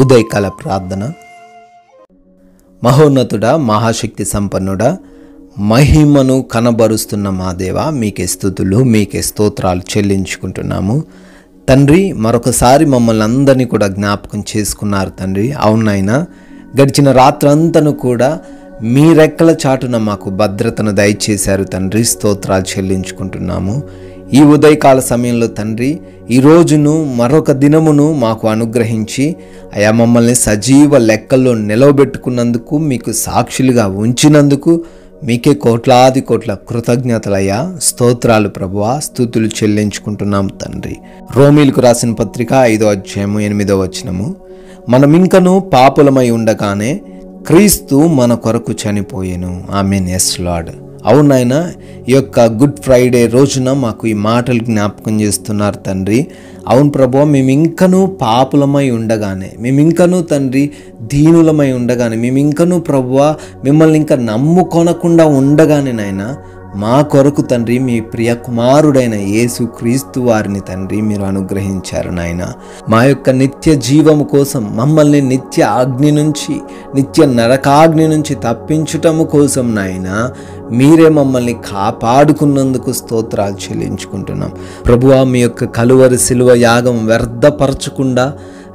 ఉదయకాల ప్రార్థన. మహోన్నతుడా, మహాశక్తి సంపన్నుడా, మహిమను కనబరుస్తున్న మా దేవా, మీకే స్తుతులు, మీకే స్తోత్రాలు చెల్లించుకుంటున్నాము తండ్రి. మరొకసారి మమ్మల్ని అందరినీ కూడా జ్ఞాపకం చేసుకున్నారు తండ్రి. అవునైనా గడిచిన రాత్రంతను కూడా మీ రెక్కల చాటున మాకు భద్రతను దయచేశారు తండ్రి. స్తోత్రాలు చెల్లించుకుంటున్నాము. ఈ ఉదయకాల సమయంలో తండ్రి, ఈ రోజును మరొక దినమును మాకు అనుగ్రహించి అయా మమ్మల్ని సజీవ లెక్కల్లో నిలవబెట్టుకున్నందుకు, మీకు సాక్షులుగా ఉంచినందుకు మీకే కోట్లాది కోట్ల కృతజ్ఞతలయ్యా. స్తోత్రాలు ప్రభువా, స్తుతులు చెల్లించుకుంటున్నాం తండ్రి. రోమీలకు రాసిన పత్రిక 5వ అధ్యాయము 8వ వచనము, మనమింకను పాపులమై ఉండగానే క్రీస్తు మన కొరకు చనిపోయెను. ఆమేన్. Yes lord. అవునైనా ఈ యొక్క గుడ్ ఫ్రైడే రోజున మాకు ఈ మాటలు జ్ఞాపకం చేస్తున్నారు తండ్రి. అవును ప్రభువా, మేమింకనూ పాపులమై ఉండగానే, మేమింకనూ తండ్రి దీనులమై ఉండగానే, మేమింకనూ ప్రభువా మిమ్మల్ని ఇంకా నమ్ముకొనకుండా ఉండగానే నాయన మా కొరకు తండ్రి మీ ప్రియ కుమారుడైన యేసు క్రీస్తు వారిని తండ్రి మీరు అనుగ్రహించారు నాయన. మా యొక్క నిత్య జీవము కోసం మమ్మల్ని నిత్య అగ్ని నుంచి, నిత్య నరకాగ్ని నుంచి తప్పించుటము కోసం నాయన మీరే మమ్మల్ని కాపాడుకున్నందుకు స్తోత్రాలు చెల్లించుకుంటున్నాం ప్రభువా. మీ యొక్క కలువరి శిలువ యాగం వ్యర్థపరచకుండా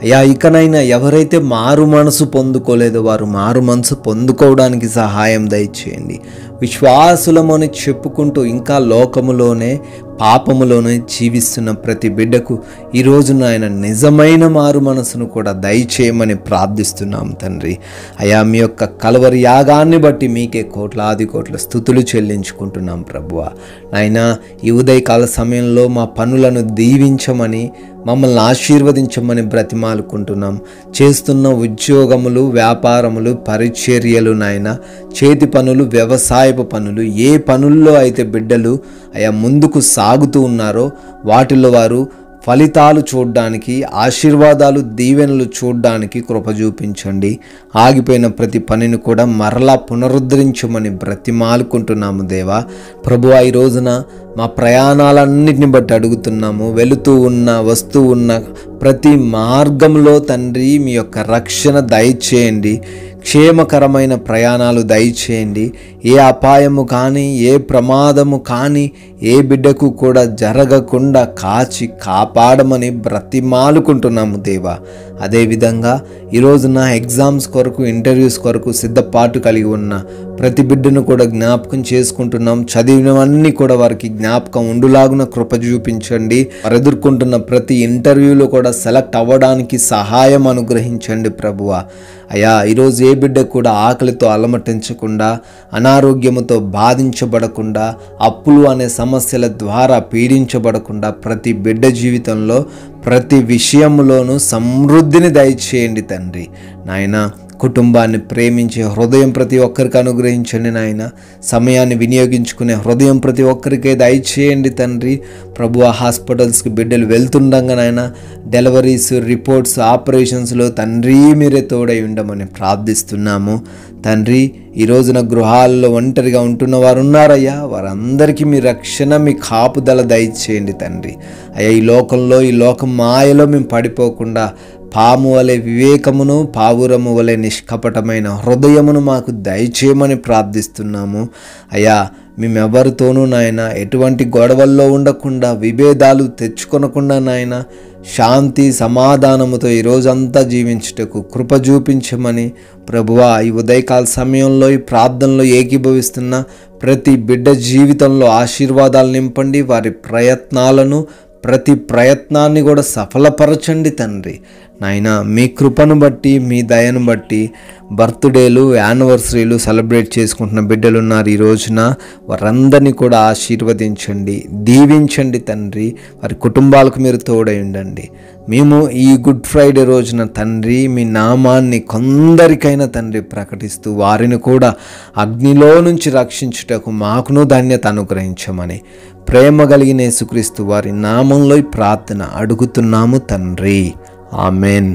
అయ్యా, ఇకనైనా ఎవరైతే మారు మనసు పొందుకోలేదో వారు మారు మనసు పొందుకోవడానికి సహాయం దయచేయండి. విశ్వాసులమని చెప్పుకుంటూ ఇంకా లోకములోనే పాపములోనే జీవిస్తున్న ప్రతి బిడ్డకు ఈరోజు నాయన నిజమైన మారు మనసును కూడా దయచేయమని ప్రార్థిస్తున్నాం తండ్రి. అయా, మీ యొక్క కలవరి యాగాన్ని బట్టి మీకే కోట్లాది కోట్ల స్తుతులు చెల్లించుకుంటున్నాం ప్రభువా. నాయన ఈ ఉదయకాల సమయంలో మా పనులను దీవించమని, మమ్మల్ని ఆశీర్వదించమని బ్రతిమాలుకుంటున్నాం. చేస్తున్న ఉద్యోగములు, వ్యాపారములు, పరిచర్యలు నాయన, చేతి పనులు, వ్యవసాయపు పనులు, ఏ పనుల్లో అయితే బిడ్డలు అయా ముందుకు సాగుతూ ఉన్నారో వాటిల్లో వారు ఫలితాలు చూడడానికి, ఆశీర్వాదాలు, దీవెనలు చూడడానికి కృప చూపించండి. ఆగిపోయిన ప్రతి పనిని కూడా మరలా పునరుద్ధరించమని బ్రతిమాలుకుంటున్నాము దేవా. ప్రభువా, ఈ రోజున మా ప్రయాణాలన్నిటిని బట్టి అడుగుతున్నాము. వెళుతూ ఉన్న, వస్తూ ఉన్న ప్రతి మార్గంలో తండ్రి మీ యొక్క రక్షణ దయచేయండి. క్షేమకరమైన ప్రయాణాలు దయచేయండి. ఏ అపాయము కానీ, ఏ ప్రమాదము కానీ ఏ బిడ్డకు కూడా జరగకుండా కాచి కాపాడమని బ్రతిమాలుకుంటున్నాము దేవా. అదేవిధంగా ఈరోజు నా ఎగ్జామ్స్ కొరకు, ఇంటర్వ్యూస్ కొరకు సిద్ధపాటు కలిగి ఉన్న ప్రతి బిడ్డను కూడా జ్ఞాపకం చేసుకుంటున్నాం. చదివినవన్నీ కూడా వారికి జ్ఞాపకం ఉండులాగున కృప చూపించండి. వారు ఎదుర్కొంటున్న ప్రతి ఇంటర్వ్యూలో కూడా సెలెక్ట్ అవ్వడానికి సహాయం అనుగ్రహించండి ప్రభువా. అయ్యా, ఈరోజు ఏ బిడ్డ కూడా ఆకలితో అలమటించకుండా, అనారోగ్యముతో బాధించబడకుండా, అప్పులు అనే సమస్యల ద్వారా పీడించబడకుండా ప్రతి బిడ్డ జీవితంలో ప్రతి విషయంలోనూ సమృద్ధిని దయచేయండి తండ్రి. నాయన, కుటుంబాన్ని ప్రేమించే హృదయం ప్రతి ఒక్కరికి అనుగ్రహించండి నాయన. సమయాన్ని వినియోగించుకునే హృదయం ప్రతి ఒక్కరికే దయచేయండి తండ్రి. ప్రభు, హాస్పిటల్స్కి బిడ్డలు వెళ్తుండగా నాయన డెలివరీస్, రిపోర్ట్స్, ఆపరేషన్స్లో తండ్రి మీరే తోడై ఉండమని ప్రార్థిస్తున్నాము తండ్రి. ఈ రోజున గృహాల్లో ఒంటరిగా ఉంటున్న వారు ఉన్నారయ్యా, వారందరికీ మీ రక్షణ, మీ కాపుదల దయచేయండి తండ్రి. అయ్యా, ఈ లోకంలో, ఈ లోకం మాయలో మేము పడిపోకుండా పాము వలె వివేకమును, పావురము వలె నిష్కపటమైన హృదయమును మాకు దయచేయమని ప్రార్థిస్తున్నాము. అయ్యా, మేమెవరితోనూ నాయన ఎటువంటి గొడవల్లో ఉండకుండా, విభేదాలు తెచ్చుకొనకుండా నాయన శాంతి సమాధానముతో ఈ రోజంతా జీవించుటకు కృప చూపించమని ప్రభువా, ఈ ఉదయకాల సమయంలో ఈ ప్రార్థనలో ఏకీభవిస్తున్న ప్రతి బిడ్డ జీవితంలో ఆశీర్వాదాలు నింపండి. వారి ప్రయత్నాలను, ప్రతి ప్రయత్నాన్ని కూడా సఫలపరచండి తండ్రి. నాయన, మీ కృపను బట్టి, మీ దయను బట్టి బర్త్డేలు, యానివర్సరీలు సెలబ్రేట్ చేసుకుంటున్న బిడ్డలు ఉన్నారు. ఈ రోజున వారందరినీ కూడా ఆశీర్వదించండి, దీవించండి తండ్రి. వారి కుటుంబాలకు మీరు తోడై ఉండండి. మేము ఈ గుడ్ ఫ్రైడే రోజున తండ్రి మీ నామాన్ని కొందరికైనా తండ్రి ప్రకటిస్తూ వారిని కూడా అగ్నిలో నుంచి రక్షించుటకు మాకును ధన్యత అనుగ్రహించమని ప్రేమ కలిగిన యేసుక్రీస్తు వారి నామంలో ఈ ప్రార్థన అడుగుతున్నాము తండ్రి. ఆమెన్.